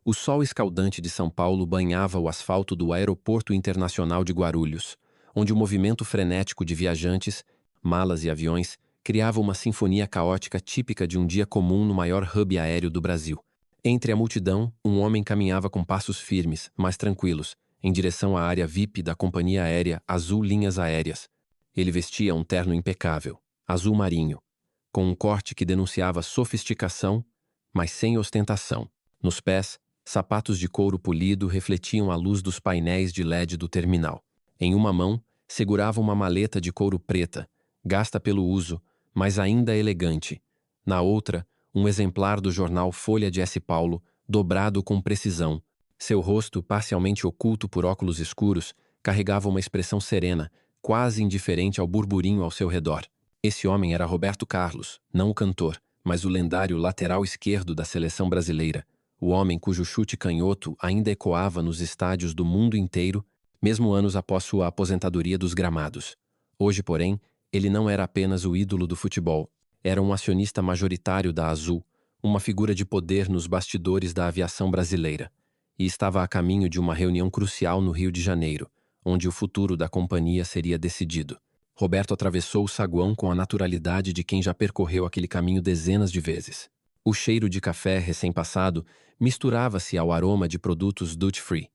O sol escaldante de São Paulo banhava o asfalto do Aeroporto Internacional de Guarulhos, onde o movimento frenético de viajantes, malas e aviões criava uma sinfonia caótica típica de um dia comum no maior hub aéreo do Brasil. Entre a multidão, um homem caminhava com passos firmes, mas tranquilos, em direção à área VIP da companhia aérea Azul Linhas Aéreas. Ele vestia um terno impecável, azul marinho, com um corte que denunciava sofisticação, mas sem ostentação. Nos pés, sapatos de couro polido refletiam a luz dos painéis de LED do terminal. Em uma mão, segurava uma maleta de couro preta, gasta pelo uso, mas ainda elegante. Na outra, um exemplar do jornal Folha de S. Paulo, dobrado com precisão. Seu rosto, parcialmente oculto por óculos escuros, carregava uma expressão serena, quase indiferente ao burburinho ao seu redor. Esse homem era Roberto Carlos, não o cantor, mas o lendário lateral esquerdo da seleção brasileira, o homem cujo chute canhoto ainda ecoava nos estádios do mundo inteiro, mesmo anos após sua aposentadoria dos gramados. Hoje, porém, ele não era apenas o ídolo do futebol, era um acionista majoritário da Azul, uma figura de poder nos bastidores da aviação brasileira, e estava a caminho de uma reunião crucial no Rio de Janeiro, onde o futuro da companhia seria decidido. Roberto atravessou o saguão com a naturalidade de quem já percorreu aquele caminho dezenas de vezes. O cheiro de café recém-passado misturava-se ao aroma de produtos duty-free,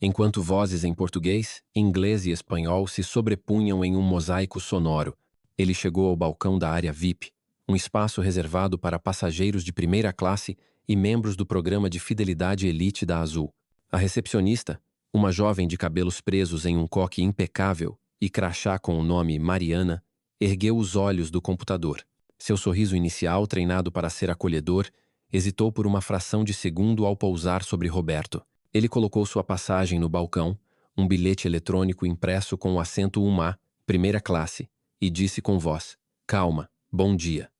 enquanto vozes em português, inglês e espanhol se sobrepunham em um mosaico sonoro. Ele chegou ao balcão da área VIP, um espaço reservado para passageiros de primeira classe e membros do programa de fidelidade elite da Azul. A recepcionista, uma jovem de cabelos presos em um coque impecável e crachá com o nome Mariana, ergueu os olhos do computador. Seu sorriso inicial, treinado para ser acolhedor, hesitou por uma fração de segundo ao pousar sobre Roberto. Ele colocou sua passagem no balcão, um bilhete eletrônico impresso com o assento 1A, primeira classe, e disse com voz: "Calma, bom dia.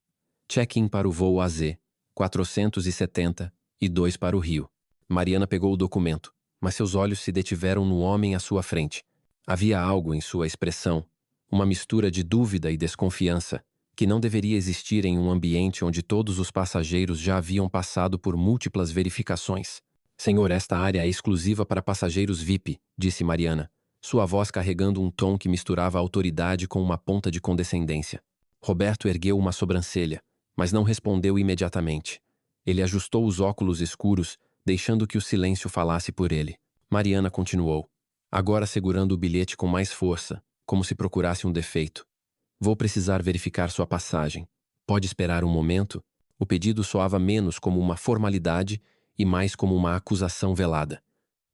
Check-in para o voo AZ, 470, e 2 para o Rio." Mariana pegou o documento, mas seus olhos se detiveram no homem à sua frente. Havia algo em sua expressão, uma mistura de dúvida e desconfiança, que não deveria existir em um ambiente onde todos os passageiros já haviam passado por múltiplas verificações. "Senhor, esta área é exclusiva para passageiros VIP", disse Mariana, sua voz carregando um tom que misturava autoridade com uma ponta de condescendência. Roberto ergueu uma sobrancelha, mas não respondeu imediatamente. Ele ajustou os óculos escuros, deixando que o silêncio falasse por ele. Mariana continuou, agora segurando o bilhete com mais força, como se procurasse um defeito. "Vou precisar verificar sua passagem. Pode esperar um momento?" O pedido soava menos como uma formalidade e mais como uma acusação velada.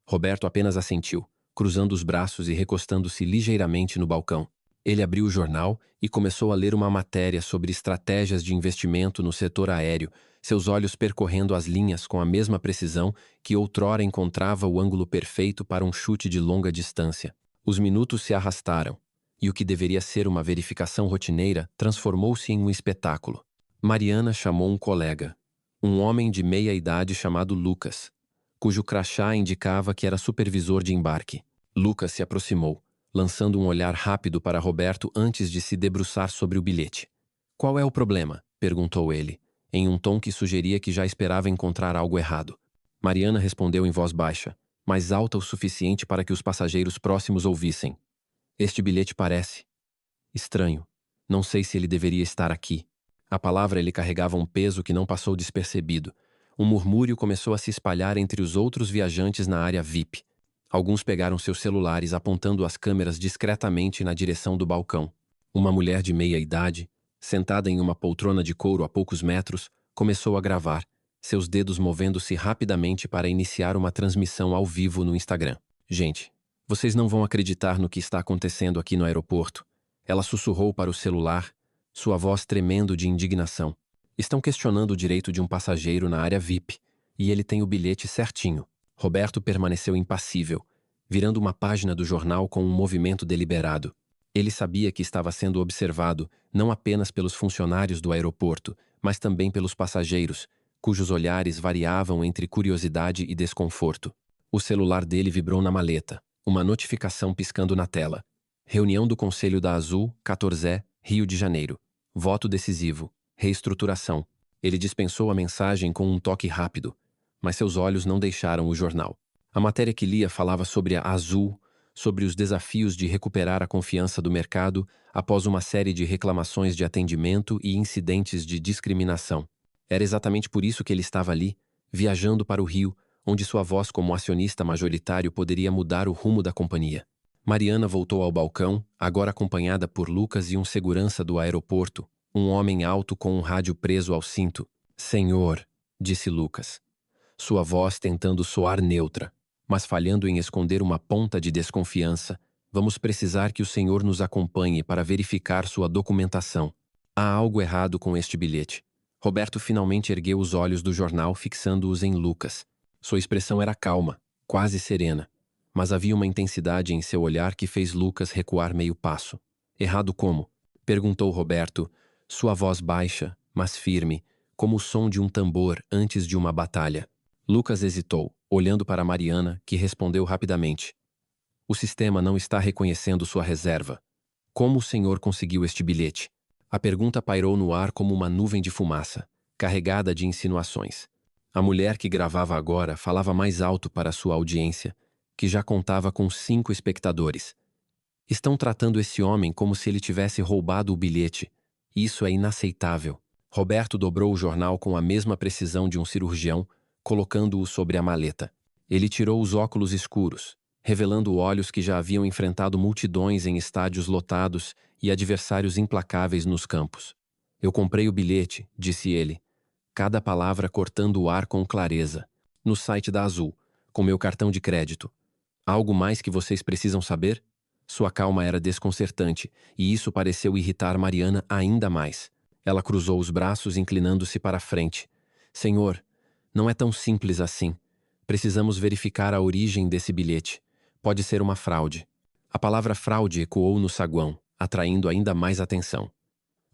Roberto apenas assentiu, cruzando os braços e recostando-se ligeiramente no balcão. Ele abriu o jornal e começou a ler uma matéria sobre estratégias de investimento no setor aéreo, seus olhos percorrendo as linhas com a mesma precisão que outrora encontrava o ângulo perfeito para um chute de longa distância. Os minutos se arrastaram, e o que deveria ser uma verificação rotineira transformou-se em um espetáculo. Mariana chamou um colega, um homem de meia idade chamado Lucas, cujo crachá indicava que era supervisor de embarque. Lucas se aproximou, lançando um olhar rápido para Roberto antes de se debruçar sobre o bilhete. "Qual é o problema?" perguntou ele, em um tom que sugeria que já esperava encontrar algo errado. Mariana respondeu em voz baixa, mas alta o suficiente para que os passageiros próximos ouvissem. "Este bilhete parece estranho. Não sei se ele deveria estar aqui." A palavra lhe carregava um peso que não passou despercebido. Um murmúrio começou a se espalhar entre os outros viajantes na área VIP. Alguns pegaram seus celulares apontando as câmeras discretamente na direção do balcão. Uma mulher de meia idade, sentada em uma poltrona de couro a poucos metros, começou a gravar, seus dedos movendo-se rapidamente para iniciar uma transmissão ao vivo no Instagram. "Gente, vocês não vão acreditar no que está acontecendo aqui no aeroporto." Ela sussurrou para o celular, sua voz tremendo de indignação. "Estão questionando o direito de um passageiro na área VIP, e ele tem o bilhete certinho." Roberto permaneceu impassível, virando uma página do jornal com um movimento deliberado. Ele sabia que estava sendo observado não apenas pelos funcionários do aeroporto, mas também pelos passageiros, cujos olhares variavam entre curiosidade e desconforto. O celular dele vibrou na maleta, uma notificação piscando na tela. "Reunião do Conselho da Azul, 14, Rio de Janeiro. Voto decisivo. Reestruturação." Ele dispensou a mensagem com um toque rápido. mas seus olhos não deixaram o jornal. A matéria que lia falava sobre a Azul, sobre os desafios de recuperar a confiança do mercado após uma série de reclamações de atendimento e incidentes de discriminação. Era exatamente por isso que ele estava ali, viajando para o Rio, onde sua voz como acionista majoritário poderia mudar o rumo da companhia. Mariana voltou ao balcão, agora acompanhada por Lucas e um segurança do aeroporto, um homem alto com um rádio preso ao cinto. "Senhor", disse Lucas, sua voz tentando soar neutra, mas falhando em esconder uma ponta de desconfiança. "Vamos precisar que o senhor nos acompanhe para verificar sua documentação. Há algo errado com este bilhete." Roberto finalmente ergueu os olhos do jornal, fixando-os em Lucas. Sua expressão era calma, quase serena, mas havia uma intensidade em seu olhar que fez Lucas recuar meio passo. "Errado como?" perguntou Roberto, sua voz baixa, mas firme, como o som de um tambor antes de uma batalha. Lucas hesitou, olhando para Mariana, que respondeu rapidamente. "O sistema não está reconhecendo sua reserva. Como o senhor conseguiu este bilhete?" A pergunta pairou no ar como uma nuvem de fumaça, carregada de insinuações. A mulher que gravava agora falava mais alto para sua audiência, que já contava com 5 espectadores. "Estão tratando esse homem como se ele tivesse roubado o bilhete. Isso é inaceitável." Roberto dobrou o jornal com a mesma precisão de um cirurgião, colocando-o sobre a maleta. Ele tirou os óculos escuros, revelando olhos que já haviam enfrentado multidões em estádios lotados e adversários implacáveis nos campos. "Eu comprei o bilhete", disse ele, cada palavra cortando o ar com clareza, "no site da Azul, com meu cartão de crédito. Há algo mais que vocês precisam saber?" Sua calma era desconcertante, e isso pareceu irritar Mariana ainda mais. Ela cruzou os braços, inclinando-se para a frente. "Senhor, não é tão simples assim. Precisamos verificar a origem desse bilhete. Pode ser uma fraude." A palavra fraude ecoou no saguão, atraindo ainda mais atenção.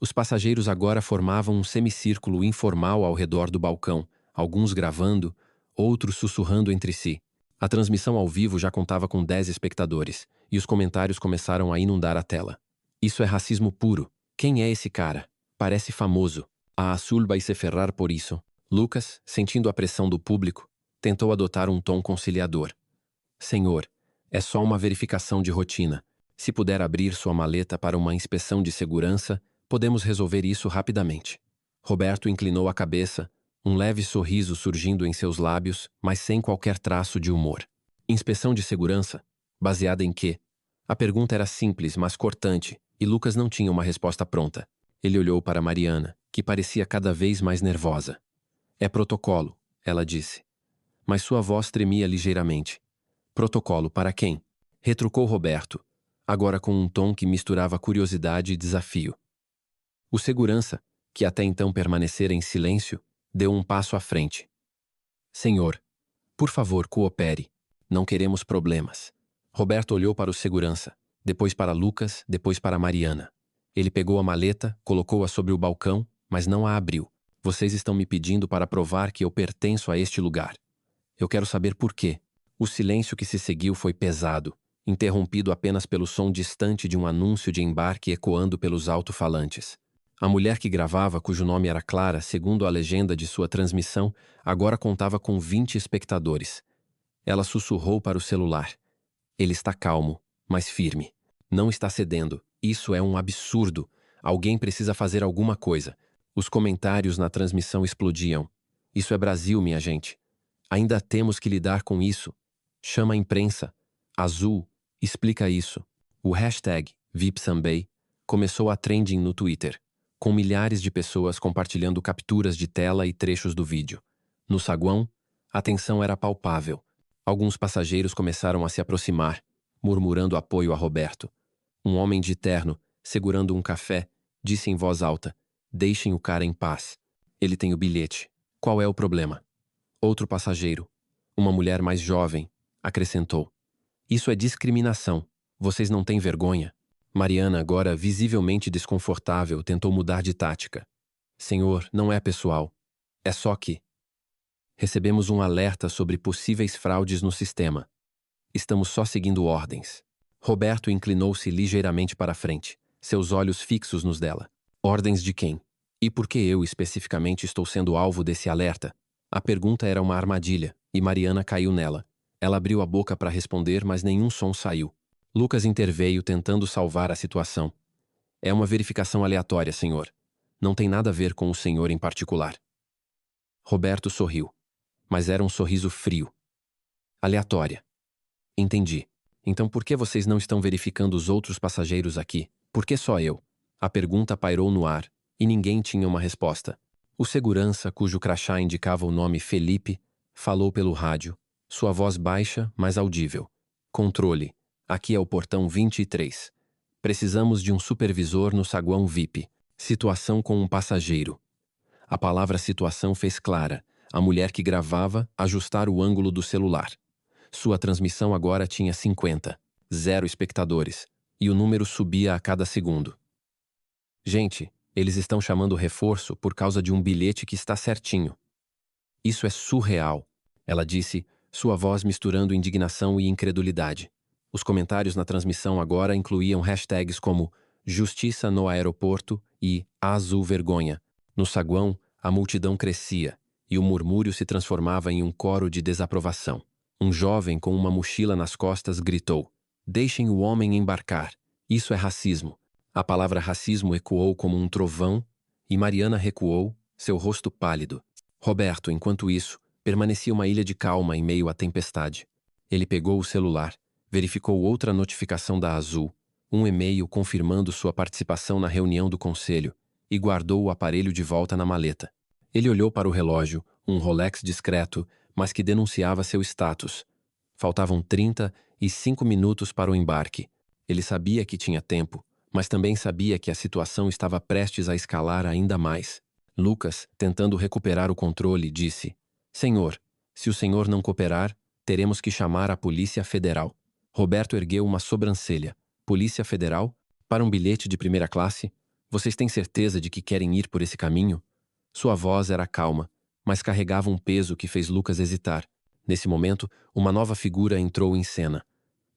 Os passageiros agora formavam um semicírculo informal ao redor do balcão, alguns gravando, outros sussurrando entre si. A transmissão ao vivo já contava com 10 espectadores, e os comentários começaram a inundar a tela. "Isso é racismo puro. Quem é esse cara? Parece famoso. A Azul vai se ferrar por isso." Lucas, sentindo a pressão do público, tentou adotar um tom conciliador. "Senhor, é só uma verificação de rotina. Se puder abrir sua maleta para uma inspeção de segurança, podemos resolver isso rapidamente." Roberto inclinou a cabeça, um leve sorriso surgindo em seus lábios, mas sem qualquer traço de humor. "Inspeção de segurança? Baseada em quê?" A pergunta era simples, mas cortante, e Lucas não tinha uma resposta pronta. Ele olhou para Mariana, que parecia cada vez mais nervosa. "É protocolo", ela disse. Mas sua voz tremia ligeiramente. "Protocolo para quem?" retrucou Roberto, agora com um tom que misturava curiosidade e desafio. O segurança, que até então permanecera em silêncio, deu um passo à frente. "Senhor, por favor, coopere. Não queremos problemas." Roberto olhou para o segurança, depois para Lucas, depois para Mariana. Ele pegou a maleta, colocou-a sobre o balcão, mas não a abriu. "Vocês estão me pedindo para provar que eu pertenço a este lugar. Eu quero saber por quê." O silêncio que se seguiu foi pesado, interrompido apenas pelo som distante de um anúncio de embarque ecoando pelos alto-falantes. A mulher que gravava, cujo nome era Clara, segundo a legenda de sua transmissão, agora contava com 20 espectadores. Ela sussurrou para o celular. "Ele está calmo, mas firme. Não está cedendo. Isso é um absurdo. Alguém precisa fazer alguma coisa." Os comentários na transmissão explodiam. "Isso é Brasil, minha gente. Ainda temos que lidar com isso. Chama a imprensa. Azul, explica isso." O hashtag VIPSambay começou a trending no Twitter, com milhares de pessoas compartilhando capturas de tela e trechos do vídeo. No saguão, a tensão era palpável. Alguns passageiros começaram a se aproximar, murmurando apoio a Roberto. Um homem de terno, segurando um café, disse em voz alta: "Deixem o cara em paz. Ele tem o bilhete. Qual é o problema?" Outro passageiro, uma mulher mais jovem, acrescentou: "Isso é discriminação. Vocês não têm vergonha?" Mariana, agora visivelmente desconfortável, tentou mudar de tática. "Senhor, não é pessoal. É só que recebemos um alerta sobre possíveis fraudes no sistema. Estamos só seguindo ordens." Roberto inclinou-se ligeiramente para a frente, seus olhos fixos nos dela. "Ordens de quem? E por que eu especificamente estou sendo alvo desse alerta?" A pergunta era uma armadilha, e Mariana caiu nela. Ela abriu a boca para responder, mas nenhum som saiu. Lucas interveio tentando salvar a situação. É uma verificação aleatória, senhor. Não tem nada a ver com o senhor em particular. Roberto sorriu, mas era um sorriso frio. Aleatória. Entendi. Então por que vocês não estão verificando os outros passageiros aqui? Por que só eu? A pergunta pairou no ar, e ninguém tinha uma resposta. O segurança, cujo crachá indicava o nome Felipe, falou pelo rádio, sua voz baixa, mas audível. Controle. Aqui é o portão 23. Precisamos de um supervisor no saguão VIP. Situação com um passageiro. A palavra situação fez clara. A mulher que gravava ajustar o ângulo do celular. Sua transmissão agora tinha 50, 0 espectadores, e o número subia a cada segundo. Gente, eles estão chamando reforço por causa de um bilhete que está certinho. Isso é surreal, ela disse, sua voz misturando indignação e incredulidade. Os comentários na transmissão agora incluíam hashtags como Justiça no aeroporto e Azul vergonha. No saguão, a multidão crescia, e o murmúrio se transformava em um coro de desaprovação. Um jovem com uma mochila nas costas gritou: "Deixem o homem embarcar. Isso é racismo." A palavra racismo ecoou como um trovão, e Mariana recuou, seu rosto pálido. Roberto, enquanto isso, permanecia uma ilha de calma em meio à tempestade. Ele pegou o celular, verificou outra notificação da Azul, um e-mail confirmando sua participação na reunião do conselho, e guardou o aparelho de volta na maleta. Ele olhou para o relógio, um Rolex discreto, mas que denunciava seu status. Faltavam 35 minutos para o embarque. Ele sabia que tinha tempo, mas também sabia que a situação estava prestes a escalar ainda mais. Lucas, tentando recuperar o controle, disse: "Senhor, se o senhor não cooperar, teremos que chamar a Polícia Federal." Roberto ergueu uma sobrancelha. "Polícia Federal? Para um bilhete de primeira classe? Vocês têm certeza de que querem ir por esse caminho?" Sua voz era calma, mas carregava um peso que fez Lucas hesitar. Nesse momento, uma nova figura entrou em cena.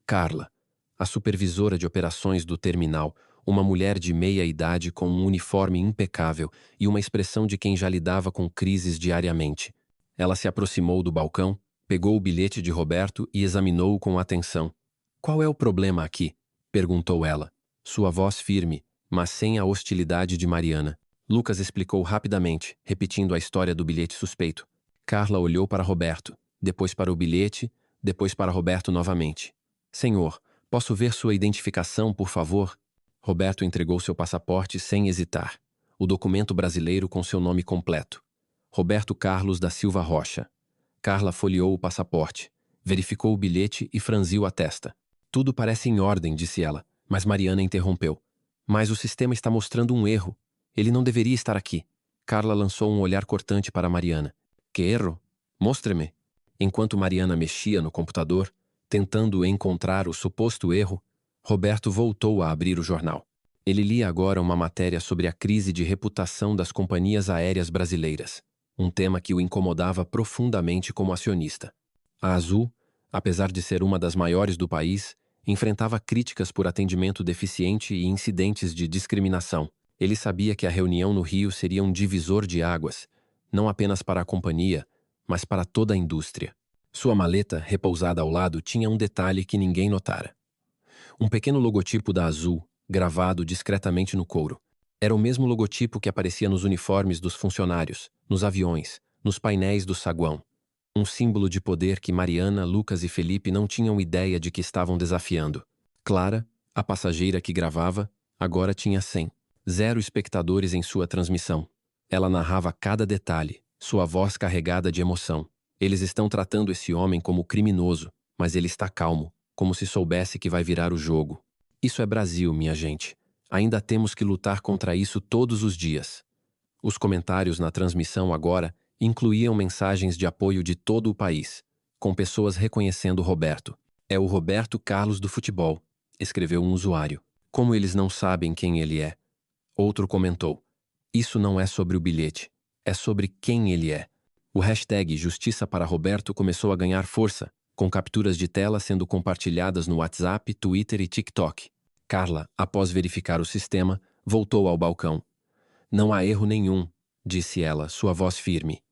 Carla, a supervisora de operações do terminal, uma mulher de meia idade com um uniforme impecável e uma expressão de quem já lidava com crises diariamente. Ela se aproximou do balcão, pegou o bilhete de Roberto e examinou-o com atenção. "Qual é o problema aqui?" perguntou ela. Sua voz firme, mas sem a hostilidade de Mariana. Lucas explicou rapidamente, repetindo a história do bilhete suspeito. Carla olhou para Roberto, depois para o bilhete, depois para Roberto novamente. "Senhor, posso ver sua identificação, por favor?" Roberto entregou seu passaporte sem hesitar. O documento brasileiro com seu nome completo. Roberto Carlos da Silva Rocha. Carla folheou o passaporte, verificou o bilhete e franziu a testa. "Tudo parece em ordem", disse ela, mas Mariana interrompeu. "Mas o sistema está mostrando um erro. Ele não deveria estar aqui." Carla lançou um olhar cortante para Mariana. "Que erro? Mostre-me." Enquanto Mariana mexia no computador, tentando encontrar o suposto erro, Roberto voltou a abrir o jornal. Ele lia agora uma matéria sobre a crise de reputação das companhias aéreas brasileiras, um tema que o incomodava profundamente como acionista. A Azul, apesar de ser uma das maiores do país, enfrentava críticas por atendimento deficiente e incidentes de discriminação. Ele sabia que a reunião no Rio seria um divisor de águas, não apenas para a companhia, mas para toda a indústria. Sua maleta, repousada ao lado, tinha um detalhe que ninguém notara. Um pequeno logotipo da Azul, gravado discretamente no couro. Era o mesmo logotipo que aparecia nos uniformes dos funcionários, nos aviões, nos painéis do saguão. Um símbolo de poder que Mariana, Lucas e Felipe não tinham ideia de que estavam desafiando. Clara, a passageira que gravava, agora tinha 0 espectadores em sua transmissão. Ela narrava cada detalhe, sua voz carregada de emoção. "Eles estão tratando esse homem como criminoso, mas ele está calmo, como se soubesse que vai virar o jogo. Isso é Brasil, minha gente. Ainda temos que lutar contra isso todos os dias." Os comentários na transmissão agora incluíam mensagens de apoio de todo o país, com pessoas reconhecendo Roberto. "É o Roberto Carlos do futebol", escreveu um usuário. "Como eles não sabem quem ele é?" Outro comentou: "Isso não é sobre o bilhete, é sobre quem ele é." O hashtag Justiça para Roberto começou a ganhar força, com capturas de tela sendo compartilhadas no WhatsApp, Twitter e TikTok. Carla, após verificar o sistema, voltou ao balcão. "Não há erro nenhum", disse ela, sua voz firme.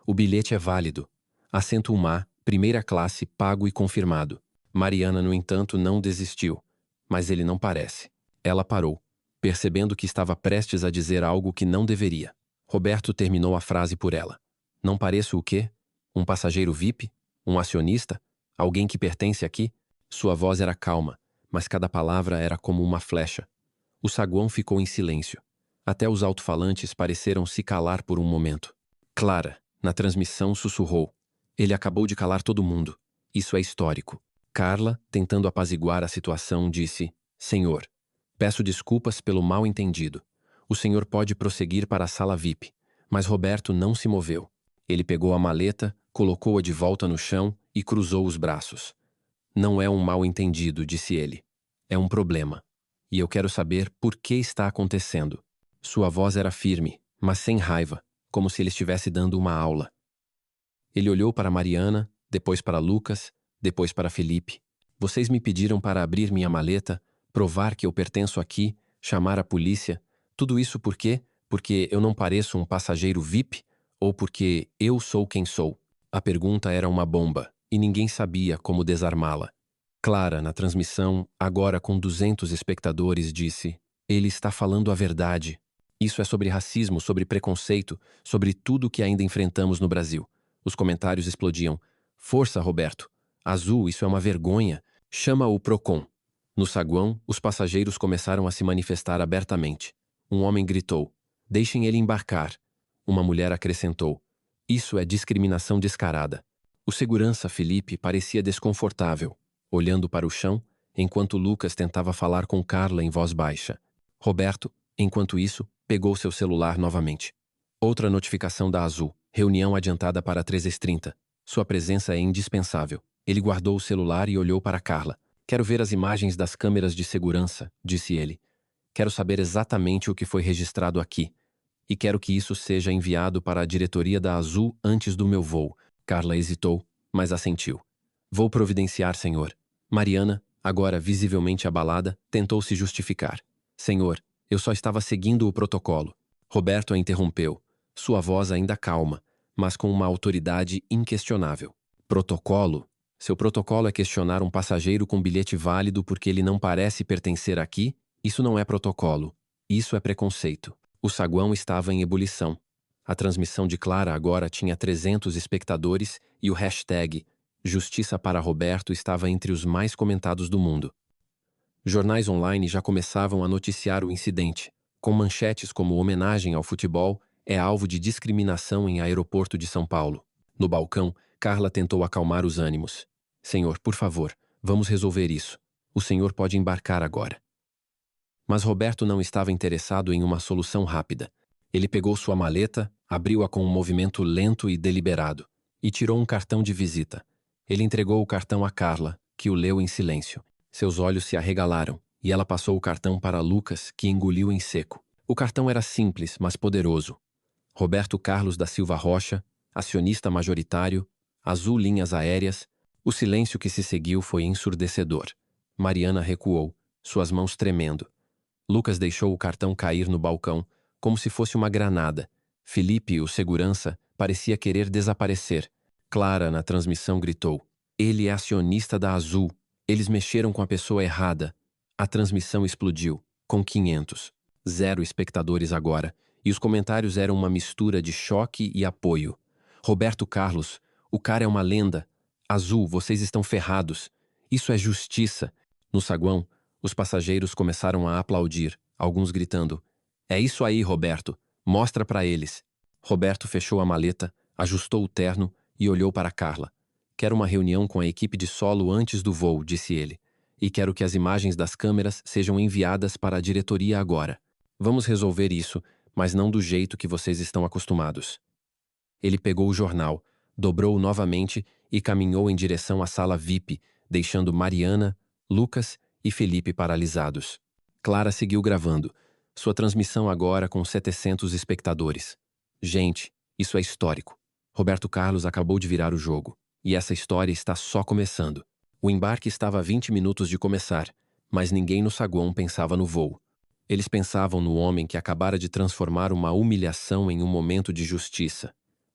O bilhete é válido. Assento 1A, primeira classe, pago e confirmado. Mariana, no entanto, não desistiu. Mas ele não parece. Ela parou, percebendo que estava prestes a dizer algo que não deveria. Roberto terminou a frase por ela. Não pareço o quê? Um passageiro VIP? Um acionista? Alguém que pertence aqui? Sua voz era calma, mas cada palavra era como uma flecha. O saguão ficou em silêncio. Até os alto-falantes pareceram se calar por um momento. Clara, na transmissão, sussurrou. Ele acabou de calar todo mundo. Isso é histórico. Carla, tentando apaziguar a situação, disse: Senhor, peço desculpas pelo mal-entendido. O senhor pode prosseguir para a sala VIP. Mas Roberto não se moveu. Ele pegou a maleta, colocou-a de volta no chão e cruzou os braços. Não é um mal-entendido, disse ele. É um problema. E eu quero saber por que está acontecendo. Sua voz era firme, mas sem raiva, como se ele estivesse dando uma aula. Ele olhou para Mariana, depois para Lucas, depois para Felipe. Vocês me pediram para abrir minha maleta, provar que eu pertenço aqui, chamar a polícia. Tudo isso por quê? Porque eu não pareço um passageiro VIP? Ou porque eu sou quem sou? A pergunta era uma bomba, e ninguém sabia como desarmá-la. Clara, na transmissão, agora com 200 espectadores, disse: Ele está falando a verdade. Isso é sobre racismo, sobre preconceito, sobre tudo que ainda enfrentamos no Brasil. Os comentários explodiam. Força, Roberto. Azul, isso é uma vergonha. Chama o Procon. No saguão, os passageiros começaram a se manifestar abertamente. Um homem gritou: Deixem ele embarcar. Uma mulher acrescentou: Isso é discriminação descarada. O segurança, Felipe, parecia desconfortável, olhando para o chão, enquanto Lucas tentava falar com Carla em voz baixa. Roberto, enquanto isso, pegou seu celular novamente. Outra notificação da Azul. Reunião adiantada para 13h30. Sua presença é indispensável. Ele guardou o celular e olhou para Carla. Quero ver as imagens das câmeras de segurança, disse ele. Quero saber exatamente o que foi registrado aqui. E quero que isso seja enviado para a diretoria da Azul antes do meu voo. Carla hesitou, mas assentiu. Vou providenciar, senhor. Mariana, agora visivelmente abalada, tentou se justificar. Senhor, eu só estava seguindo o protocolo. Roberto a interrompeu, sua voz ainda calma, mas com uma autoridade inquestionável. Protocolo? Seu protocolo é questionar um passageiro com bilhete válido porque ele não parece pertencer aqui? Isso não é protocolo. Isso é preconceito. O saguão estava em ebulição. A transmissão de Clara agora tinha 300 espectadores e o hashtag Justiça para Roberto estava entre os mais comentados do mundo. Jornais online já começavam a noticiar o incidente, com manchetes como homenagem ao futebol é alvo de discriminação em aeroporto de São Paulo. No balcão, Carla tentou acalmar os ânimos. Senhor, por favor, vamos resolver isso. O senhor pode embarcar agora. Mas Roberto não estava interessado em uma solução rápida. Ele pegou sua maleta, abriu-a com um movimento lento e deliberado, e tirou um cartão de visita. Ele entregou o cartão a Carla, que o leu em silêncio. Seus olhos se arregalaram, e ela passou o cartão para Lucas, que engoliu em seco. O cartão era simples, mas poderoso. Roberto Carlos da Silva Rocha, acionista majoritário, Azul Linhas Aéreas. O silêncio que se seguiu foi ensurdecedor. Mariana recuou, suas mãos tremendo. Lucas deixou o cartão cair no balcão, como se fosse uma granada. Felipe, o segurança, parecia querer desaparecer. Clara, na transmissão, gritou: Ele é acionista da Azul. Eles mexeram com a pessoa errada. A transmissão explodiu, com 500. 0 espectadores agora, e os comentários eram uma mistura de choque e apoio. Roberto Carlos, o cara é uma lenda. Azul, vocês estão ferrados. Isso é justiça. No saguão, os passageiros começaram a aplaudir, alguns gritando: É isso aí, Roberto. Mostra para eles. Roberto fechou a maleta, ajustou o terno e olhou para Carla. Quero uma reunião com a equipe de solo antes do voo, disse ele. E quero que as imagens das câmeras sejam enviadas para a diretoria agora. Vamos resolver isso, mas não do jeito que vocês estão acostumados. Ele pegou o jornal, dobrou-o novamente e caminhou em direção à sala VIP, deixando Mariana, Lucas e Felipe paralisados. Clara seguiu gravando, sua transmissão agora com 700 espectadores. Gente, isso é histórico. Roberto Carlos acabou de virar o jogo, e essa história está só começando. O embarque estava a 20 minutos de começar, mas ninguém no saguão pensava no voo. Eles pensavam no homem que acabara de transformar uma humilhação em um momento de justiça.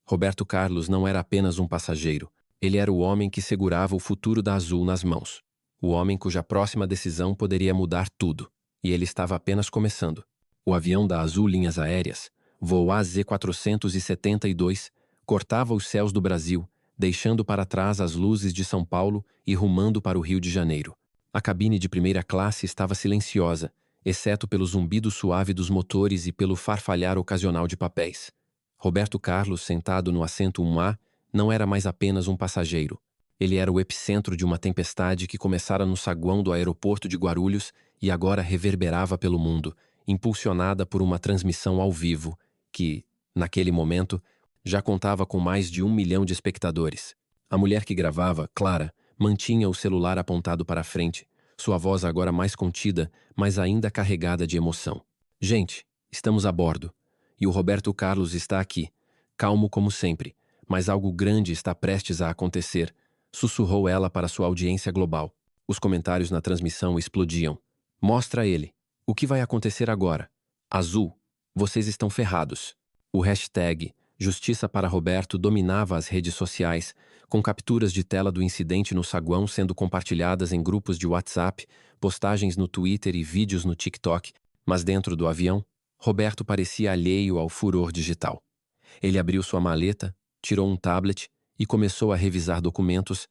Roberto Carlos não era apenas um passageiro. Ele era o homem que segurava o futuro da Azul nas mãos. O homem cuja próxima decisão poderia mudar tudo. E ele estava apenas começando. O avião da Azul Linhas Aéreas, voo AZ-472, cortava os céus do Brasil, deixando para trás as luzes de São Paulo e rumando para o Rio de Janeiro. A cabine de primeira classe estava silenciosa, exceto pelo zumbido suave dos motores e pelo farfalhar ocasional de papéis. Roberto Carlos, sentado no assento 1A, não era mais apenas um passageiro. Ele era o epicentro de uma tempestade que começara no saguão do aeroporto de Guarulhos e agora reverberava pelo mundo, impulsionada por uma transmissão ao vivo, que, naquele momento, já contava com mais de 1 milhão de espectadores. A mulher que gravava, Clara, mantinha o celular apontado para a frente, sua voz agora mais contida, mas ainda carregada de emoção. Gente, estamos a bordo. E o Roberto Carlos está aqui, calmo como sempre, mas algo grande está prestes a acontecer, sussurrou ela para sua audiência global. Os comentários na transmissão explodiam. Mostra ele. O que vai acontecer agora? Azul, vocês estão ferrados. O hashtag Justiça para Roberto dominava as redes sociais, com capturas de tela do incidente no saguão sendo compartilhadas em grupos de WhatsApp, postagens no Twitter e vídeos no TikTok, mas dentro do avião, Roberto parecia alheio ao furor digital. Ele abriu sua maleta, tirou um tablet e começou a revisar documentos,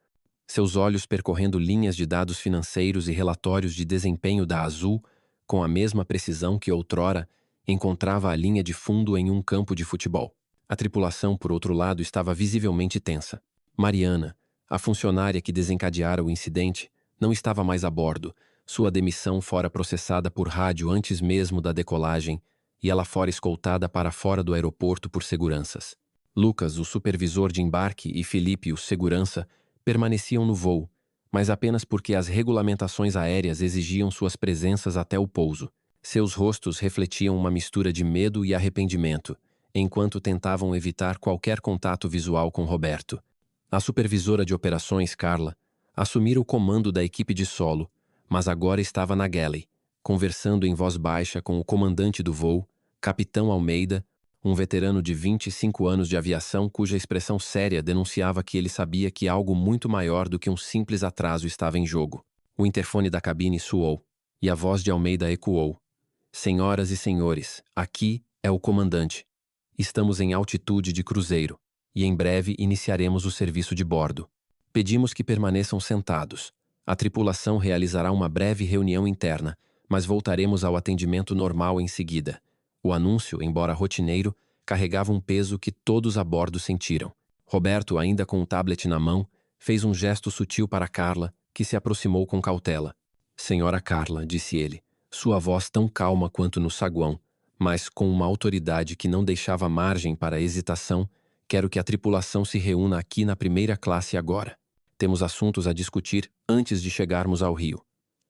seus olhos percorrendo linhas de dados financeiros e relatórios de desempenho da Azul, com a mesma precisão que outrora encontrava a linha de fundo em um campo de futebol. A tripulação, por outro lado, estava visivelmente tensa. Mariana, a funcionária que desencadeara o incidente, não estava mais a bordo. Sua demissão fora processada por rádio antes mesmo da decolagem e ela fora escoltada para fora do aeroporto por seguranças. Lucas, o supervisor de embarque, e Felipe, o segurança, permaneciam no voo, mas apenas porque as regulamentações aéreas exigiam suas presenças até o pouso. Seus rostos refletiam uma mistura de medo e arrependimento, enquanto tentavam evitar qualquer contato visual com Roberto. A supervisora de operações, Carla, assumira o comando da equipe de solo, mas agora estava na galley, conversando em voz baixa com o comandante do voo, Capitão Almeida, um veterano de 25 anos de aviação cuja expressão séria denunciava que ele sabia que algo muito maior do que um simples atraso estava em jogo. O interfone da cabine soou, e a voz de Almeida ecoou. Senhoras e senhores, aqui é o comandante. Estamos em altitude de cruzeiro, e em breve iniciaremos o serviço de bordo. Pedimos que permaneçam sentados. A tripulação realizará uma breve reunião interna, mas voltaremos ao atendimento normal em seguida. O anúncio, embora rotineiro, carregava um peso que todos a bordo sentiram. Roberto, ainda com o tablet na mão, fez um gesto sutil para Carla, que se aproximou com cautela. Senhora Carla, disse ele, sua voz tão calma quanto no saguão, mas com uma autoridade que não deixava margem para hesitação, quero que a tripulação se reúna aqui na primeira classe agora. Temos assuntos a discutir antes de chegarmos ao Rio.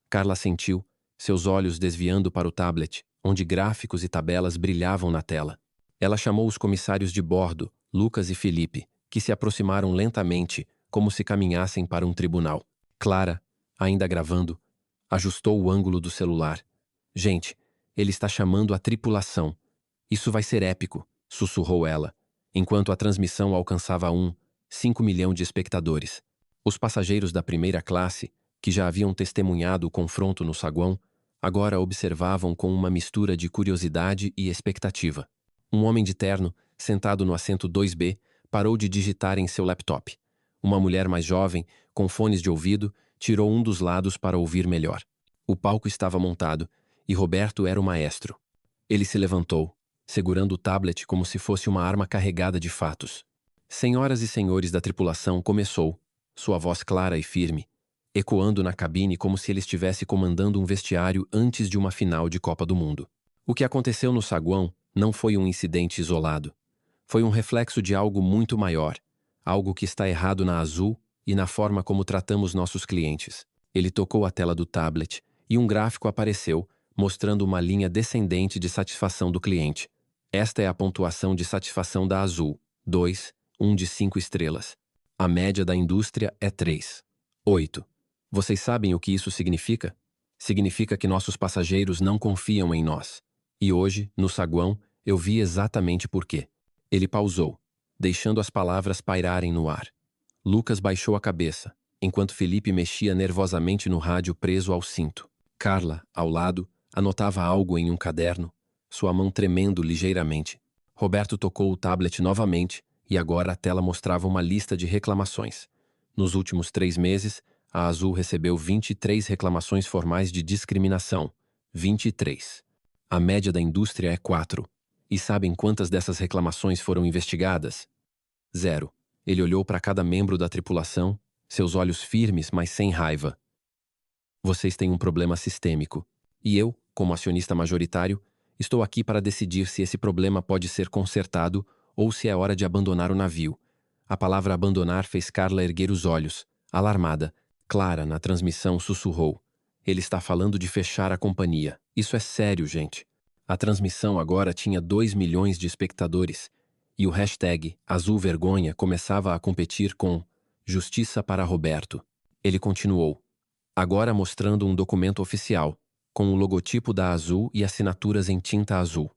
Carla assentiu, seus olhos desviando para o tablet, onde gráficos e tabelas brilhavam na tela. Ela chamou os comissários de bordo, Lucas e Felipe, que se aproximaram lentamente, como se caminhassem para um tribunal. Clara, ainda gravando, ajustou o ângulo do celular. Gente, ele está chamando a tripulação. Isso vai ser épico, sussurrou ela, enquanto a transmissão alcançava 5 milhões de espectadores. Os passageiros da primeira classe, que já haviam testemunhado o confronto no saguão, agora observavam com uma mistura de curiosidade e expectativa. Um homem de terno, sentado no assento 2B, parou de digitar em seu laptop. Uma mulher mais jovem, com fones de ouvido, tirou um dos lados para ouvir melhor. O palco estava montado, e Roberto era o maestro. Ele se levantou, segurando o tablet como se fosse uma arma carregada de fatos. Senhoras e senhores da tripulação, começou, sua voz clara e firme, ecoando na cabine como se ele estivesse comandando um vestiário antes de uma final de Copa do Mundo. O que aconteceu no saguão não foi um incidente isolado. Foi um reflexo de algo muito maior, algo que está errado na Azul e na forma como tratamos nossos clientes. Ele tocou a tela do tablet e um gráfico apareceu, mostrando uma linha descendente de satisfação do cliente. Esta é a pontuação de satisfação da Azul, 2, 1 de 5 estrelas. A média da indústria é 3. 8. Vocês sabem o que isso significa? Significa que nossos passageiros não confiam em nós. E hoje, no saguão, eu vi exatamente por quê. Ele pausou. deixando as palavras pairarem no ar. Lucas baixou a cabeça, enquanto Felipe mexia nervosamente no rádio preso ao cinto. Carla, ao lado, anotava algo em um caderno, sua mão tremendo ligeiramente. Roberto tocou o tablet novamente e agora a tela mostrava uma lista de reclamações. Nos últimos 3 meses, a Azul recebeu 23 reclamações formais de discriminação. 23. A média da indústria é 4. E sabem quantas dessas reclamações foram investigadas? 0. Ele olhou para cada membro da tripulação, seus olhos firmes, mas sem raiva. Vocês têm um problema sistêmico. E eu, como acionista majoritário, estou aqui para decidir se esse problema pode ser consertado ou se é hora de abandonar o navio. A palavra abandonar fez Carla erguer os olhos, alarmada. Clara, na transmissão, sussurrou. Ele está falando de fechar a companhia. Isso é sério, gente. A transmissão agora tinha 2 milhões de espectadores e o hashtag Azul Vergonha começava a competir com Justiça para Roberto. Ele continuou, agora mostrando um documento oficial, com o logotipo da Azul e assinaturas em tinta azul.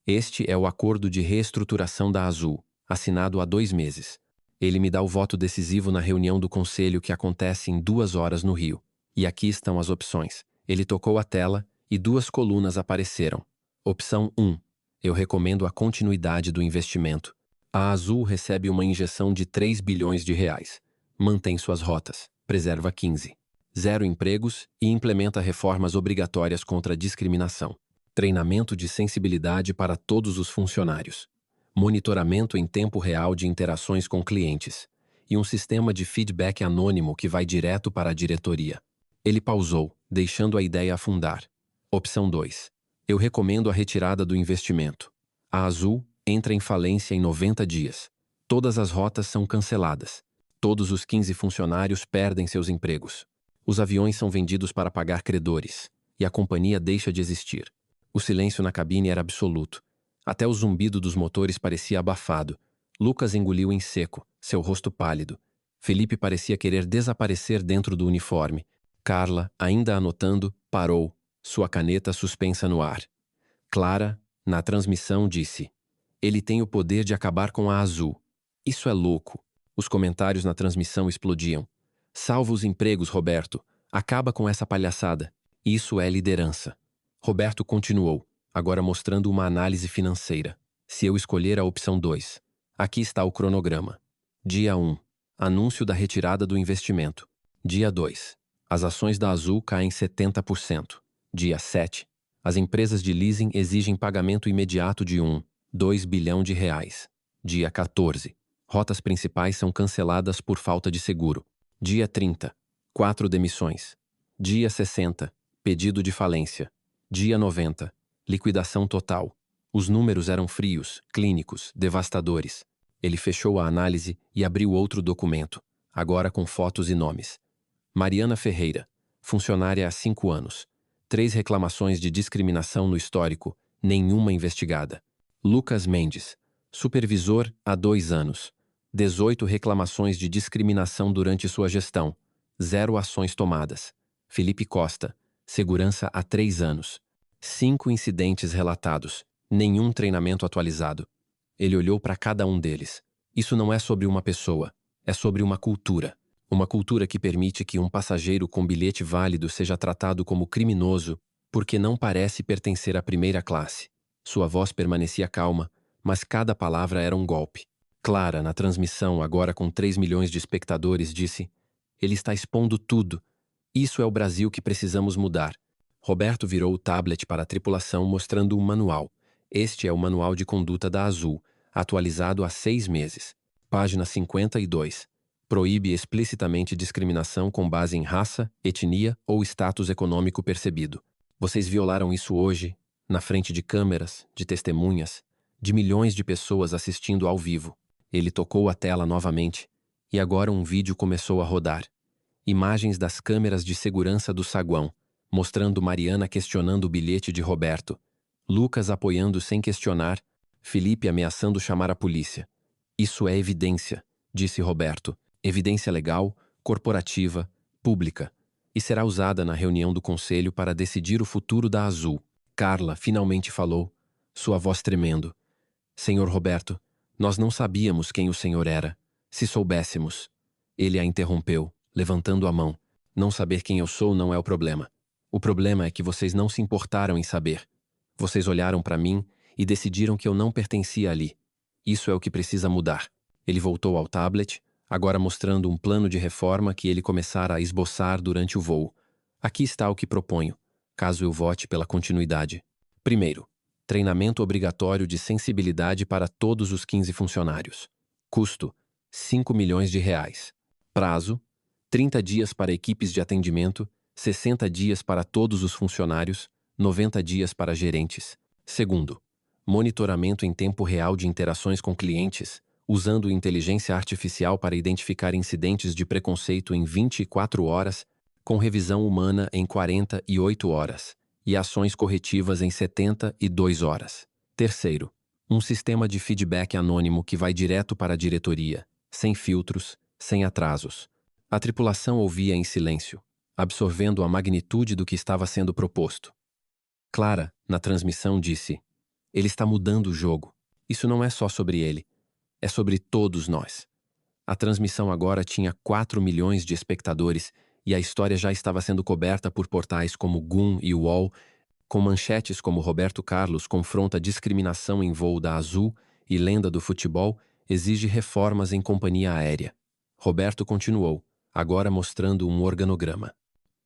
Este é o acordo de reestruturação da Azul, assinado há 2 meses. Ele me dá o voto decisivo na reunião do conselho que acontece em 2 horas no Rio. E aqui estão as opções. Ele tocou a tela e 2 colunas apareceram. Opção 1. Eu recomendo a continuidade do investimento. A Azul recebe uma injeção de 3 bilhões de reais. Mantém suas rotas. Preserva 15. 0 empregos e implementa reformas obrigatórias contra a discriminação. Treinamento de sensibilidade para todos os funcionários. Monitoramento em tempo real de interações com clientes. E um sistema de feedback anônimo que vai direto para a diretoria. Ele pausou, deixando a ideia afundar. Opção 2. Eu recomendo a retirada do investimento. A Azul entra em falência em 90 dias. Todas as rotas são canceladas. Todos os 15 funcionários perdem seus empregos. Os aviões são vendidos para pagar credores. E a companhia deixa de existir. O silêncio na cabine era absoluto. Até o zumbido dos motores parecia abafado. Lucas engoliu em seco, seu rosto pálido. Felipe parecia querer desaparecer dentro do uniforme. Carla, ainda anotando, parou, sua caneta suspensa no ar. Clara, na transmissão, disse: ele tem o poder de acabar com a Azul. Isso é louco. Os comentários na transmissão explodiam. Salva os empregos, Roberto. Acaba com essa palhaçada. Isso é liderança. Roberto continuou, agora mostrando uma análise financeira. Se eu escolher a opção 2, aqui está o cronograma. Dia 1. Anúncio da retirada do investimento. Dia 2. As ações da Azul caem 70%. Dia 7. As empresas de leasing exigem pagamento imediato de 2 bilhão de reais. Dia 14. Rotas principais são canceladas por falta de seguro. Dia 30. 4 demissões. Dia 60. Pedido de falência. Dia 90. Liquidação total. Os números eram frios, clínicos, devastadores. Ele fechou a análise e abriu outro documento, agora com fotos e nomes. Mariana Ferreira, funcionária há 5 anos. 3 reclamações de discriminação no histórico, nenhuma investigada. Lucas Mendes, supervisor há 2 anos. 18 reclamações de discriminação durante sua gestão. 0 ações tomadas. Felipe Costa, segurança há 3 anos. 5 incidentes relatados. Nenhum treinamento atualizado. Ele olhou para cada um deles. Isso não é sobre uma pessoa. É sobre uma cultura. Uma cultura que permite que um passageiro com bilhete válido seja tratado como criminoso porque não parece pertencer à primeira classe. Sua voz permanecia calma, mas cada palavra era um golpe. Clara, na transmissão, agora com 3 milhões de espectadores, disse: ele está expondo tudo. Isso é o Brasil que precisamos mudar. Roberto virou o tablet para a tripulação mostrando um manual. Este é o manual de conduta da Azul, atualizado há 6 meses. Página 52. Proíbe explicitamente discriminação com base em raça, etnia ou status econômico percebido. Vocês violaram isso hoje, na frente de câmeras, de testemunhas, de milhões de pessoas assistindo ao vivo. Ele tocou a tela novamente, e agora um vídeo começou a rodar. Imagens das câmeras de segurança do saguão, mostrando Mariana questionando o bilhete de Roberto, Lucas apoiando sem questionar, Felipe ameaçando chamar a polícia. Isso é evidência, disse Roberto. Evidência legal, corporativa, pública. E será usada na reunião do conselho para decidir o futuro da Azul. Carla finalmente falou, sua voz tremendo. Senhor Roberto, Nós não sabíamos quem o senhor era. Se soubéssemos. Ele a interrompeu, levantando a mão. Não saber quem eu sou não é o problema. O problema é que vocês não se importaram em saber. Vocês olharam para mim e decidiram que eu não pertencia ali. Isso é o que precisa mudar. Ele voltou ao tablet, agora mostrando um plano de reforma que ele começara a esboçar durante o voo. Aqui está o que proponho, caso eu vote pela continuidade. Primeiro, treinamento obrigatório de sensibilidade para todos os 15 funcionários. Custo: R$ 5 milhões. Prazo: 30 dias para equipes de atendimento, 60 dias para todos os funcionários, 90 dias para gerentes. Segundo, monitoramento em tempo real de interações com clientes, usando inteligência artificial para identificar incidentes de preconceito em 24 horas, com revisão humana em 48 horas, e ações corretivas em 72 horas. Terceiro, um sistema de feedback anônimo que vai direto para a diretoria, sem filtros, sem atrasos. A tripulação ouvia em silêncio, absorvendo a magnitude do que estava sendo proposto. Clara, na transmissão, disse: "Ele está mudando o jogo. Isso não é só sobre ele. É sobre todos nós." A transmissão agora tinha 4 milhões de espectadores e a história já estava sendo coberta por portais como Goom e UOL, com manchetes como Roberto Carlos confronta discriminação em voo da Azul e lenda do futebol exige reformas em companhia aérea. Roberto continuou, agora mostrando um organograma.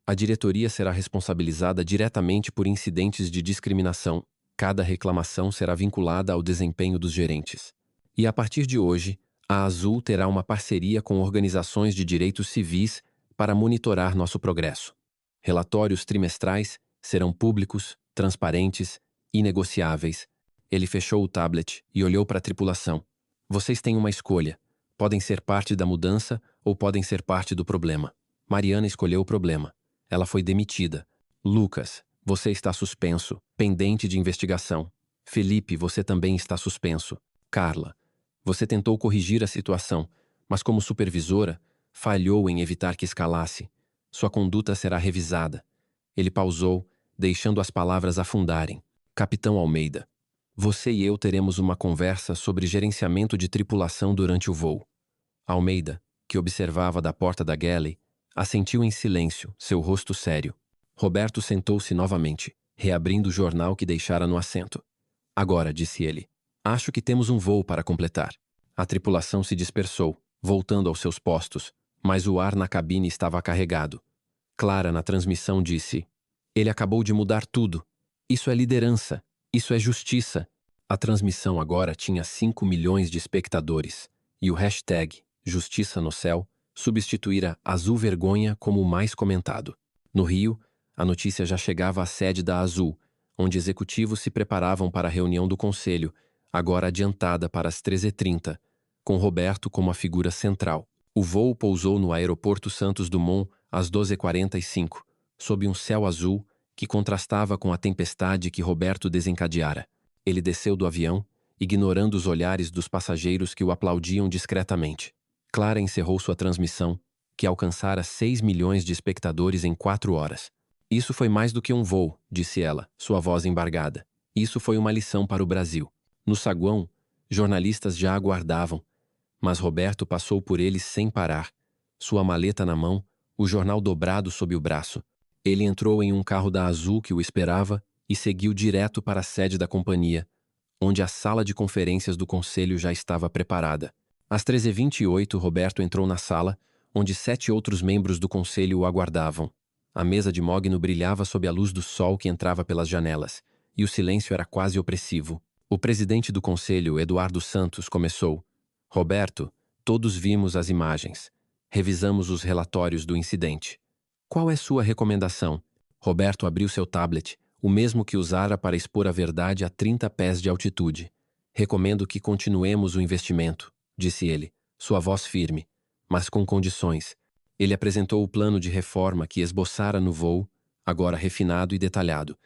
A diretoria será responsabilizada diretamente por incidentes de discriminação. Cada reclamação será vinculada ao desempenho dos gerentes. E a partir de hoje, a Azul terá uma parceria com organizações de direitos civis para monitorar nosso progresso. Relatórios trimestrais serão públicos, transparentes, inegociáveis. Ele fechou o tablet e olhou para a tripulação. Vocês têm uma escolha. Podem ser parte da mudança ou podem ser parte do problema. Mariana escolheu o problema. Ela foi demitida. Lucas, você está suspenso, pendente de investigação. Felipe, você também está suspenso. Carla, você tentou corrigir a situação, mas como supervisora, falhou em evitar que escalasse. Sua conduta será revisada. Ele pausou, deixando as palavras afundarem. Capitão Almeida, você e eu teremos uma conversa sobre gerenciamento de tripulação durante o voo. Almeida, que observava da porta da galley, assentiu em silêncio, seu rosto sério. Roberto sentou-se novamente, reabrindo o jornal que deixara no assento. Agora, disse ele, acho que temos um voo para completar. A tripulação se dispersou, voltando aos seus postos, mas o ar na cabine estava carregado. Clara, na transmissão, disse: "Ele acabou de mudar tudo. Isso é liderança. Isso é justiça." A transmissão agora tinha 5 milhões de espectadores, e o hashtag Justiça no Céu substituíra Azul Vergonha como o mais comentado. No Rio, a notícia já chegava à sede da Azul, onde executivos se preparavam para a reunião do conselho, agora adiantada para as 13h30, com Roberto como a figura central. O voo pousou no aeroporto Santos Dumont às 12h45, sob um céu azul que contrastava com a tempestade que Roberto desencadeara. Ele desceu do avião, ignorando os olhares dos passageiros que o aplaudiam discretamente. Clara encerrou sua transmissão, que alcançara 6 milhões de espectadores em 4 horas. "Isso foi mais do que um voo", disse ela, sua voz embargada. "Isso foi uma lição para o Brasil." No saguão, jornalistas já aguardavam, mas Roberto passou por eles sem parar, sua maleta na mão, o jornal dobrado sob o braço. Ele entrou em um carro da Azul que o esperava e seguiu direto para a sede da companhia, onde a sala de conferências do conselho já estava preparada. Às 13h28, Roberto entrou na sala, onde 7 outros membros do conselho o aguardavam. A mesa de mogno brilhava sob a luz do sol que entrava pelas janelas, e o silêncio era quase opressivo. O presidente do conselho, Eduardo Santos, começou: "Roberto, todos vimos as imagens. Revisamos os relatórios do incidente. Qual é sua recomendação?" Roberto abriu seu tablet, o mesmo que usara para expor a verdade a 30 pés de altitude. "Recomendo que continuemos o investimento", disse ele, sua voz firme, mas com condições. Ele apresentou o plano de reforma que esboçara no voo, agora refinado e detalhado.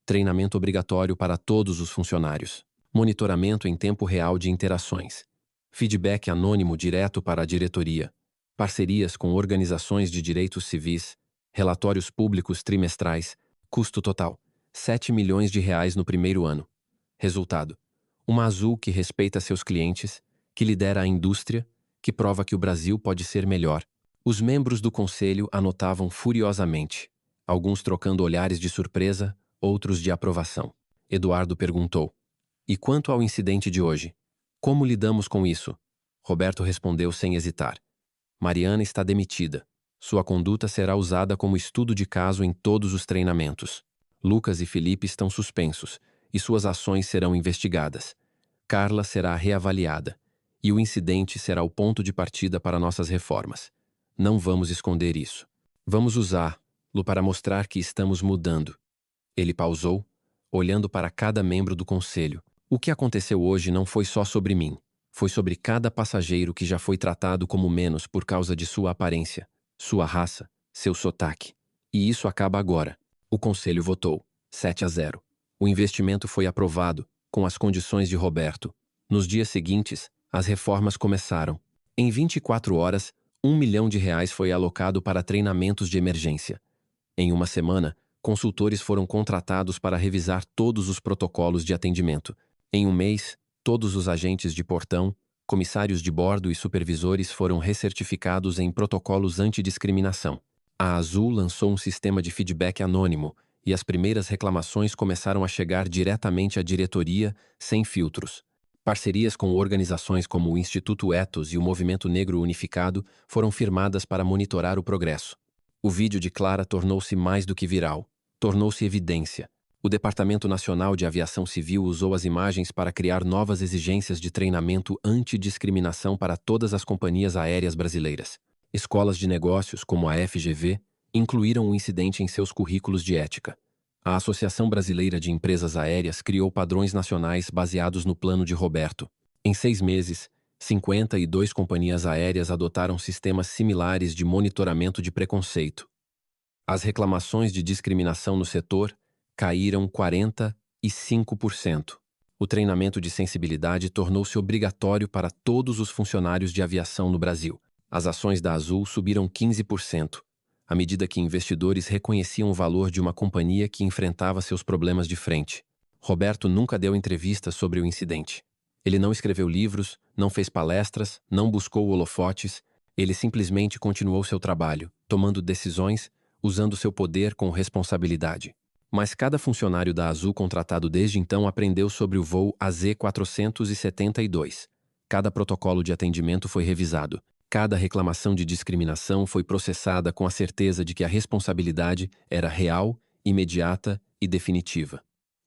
Treinamento obrigatório para todos os funcionários. Monitoramento em tempo real de interações. Feedback anônimo direto para a diretoria. Parcerias com organizações de direitos civis. Relatórios públicos trimestrais. Custo total: R$ 7 milhões no primeiro ano. Resultado: uma Azul que respeita seus clientes, que lidera a indústria, que prova que o Brasil pode ser melhor. Os membros do conselho anotavam furiosamente, alguns trocando olhares de surpresa, outros de aprovação. Eduardo perguntou: "E quanto ao incidente de hoje? Como lidamos com isso?" Roberto respondeu sem hesitar: "Mariana está demitida. Sua conduta será usada como estudo de caso em todos os treinamentos. Lucas e Felipe estão suspensos, e suas ações serão investigadas. Carla será reavaliada, e o incidente será o ponto de partida para nossas reformas. Não vamos esconder isso. Vamos usá-lo para mostrar que estamos mudando." Ele pausou, olhando para cada membro do conselho. "O que aconteceu hoje não foi só sobre mim. Foi sobre cada passageiro que já foi tratado como menos por causa de sua aparência, sua raça, seu sotaque. E isso acaba agora." O conselho votou 7-0. O investimento foi aprovado, com as condições de Roberto. Nos dias seguintes, as reformas começaram. Em 24 horas, R$ 1 milhão foi alocado para treinamentos de emergência. Em uma semana, consultores foram contratados para revisar todos os protocolos de atendimento. Em um mês, todos os agentes de portão, comissários de bordo e supervisores foram recertificados em protocolos antidiscriminação. A Azul lançou um sistema de feedback anônimo e as primeiras reclamações começaram a chegar diretamente à diretoria, sem filtros. Parcerias com organizações como o Instituto Ethos e o Movimento Negro Unificado foram firmadas para monitorar o progresso. O vídeo de Clara tornou-se mais do que viral, tornou-se evidência. O Departamento Nacional de Aviação Civil usou as imagens para criar novas exigências de treinamento antidiscriminação para todas as companhias aéreas brasileiras. Escolas de negócios, como a FGV, incluíram o incidente em seus currículos de ética. A Associação Brasileira de Empresas Aéreas criou padrões nacionais baseados no plano de Roberto. Em 6 meses, 52 companhias aéreas adotaram sistemas similares de monitoramento de preconceito. As reclamações de discriminação no setor caíram 45%. O treinamento de sensibilidade tornou-se obrigatório para todos os funcionários de aviação no Brasil. As ações da Azul subiram 15%, à medida que investidores reconheciam o valor de uma companhia que enfrentava seus problemas de frente. Roberto nunca deu entrevistas sobre o incidente. Ele não escreveu livros, não fez palestras, não buscou holofotes. Ele simplesmente continuou seu trabalho, tomando decisões, usando seu poder com responsabilidade. Mas cada funcionário da Azul contratado desde então aprendeu sobre o voo AZ-472. Cada protocolo de atendimento foi revisado. Cada reclamação de discriminação foi processada com a certeza de que a responsabilidade era real, imediata e definitiva.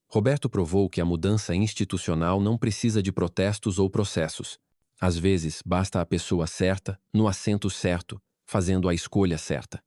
Roberto provou que a mudança institucional não precisa de protestos ou processos. Às vezes, basta a pessoa certa, no assento certo, fazendo a escolha certa.